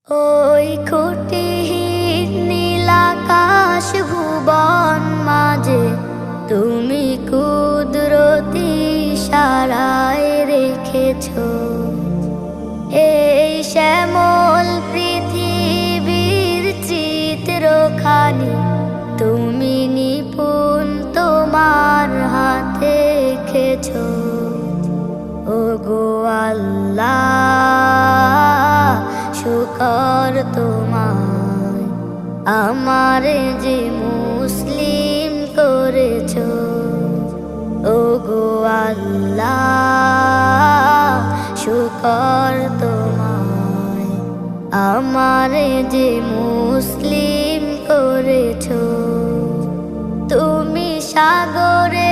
ওই খুঁটিহীন নীলাকাশ ভুবন মাঝে তুমি কুদরতি ইশারায় রেখেছ এই শ্যামল পৃথিবীর চিত্রখানি তুমি নিপুণ তোমার হাতে এঁকেছ। ওগো আল্লাহ, শুকর তোমার আমারে যে মুসলিম করেছ। ওগো আল্লাহ, শুকর তোমার আমারে যে মুসলিম করেছ। তুমি সাগরে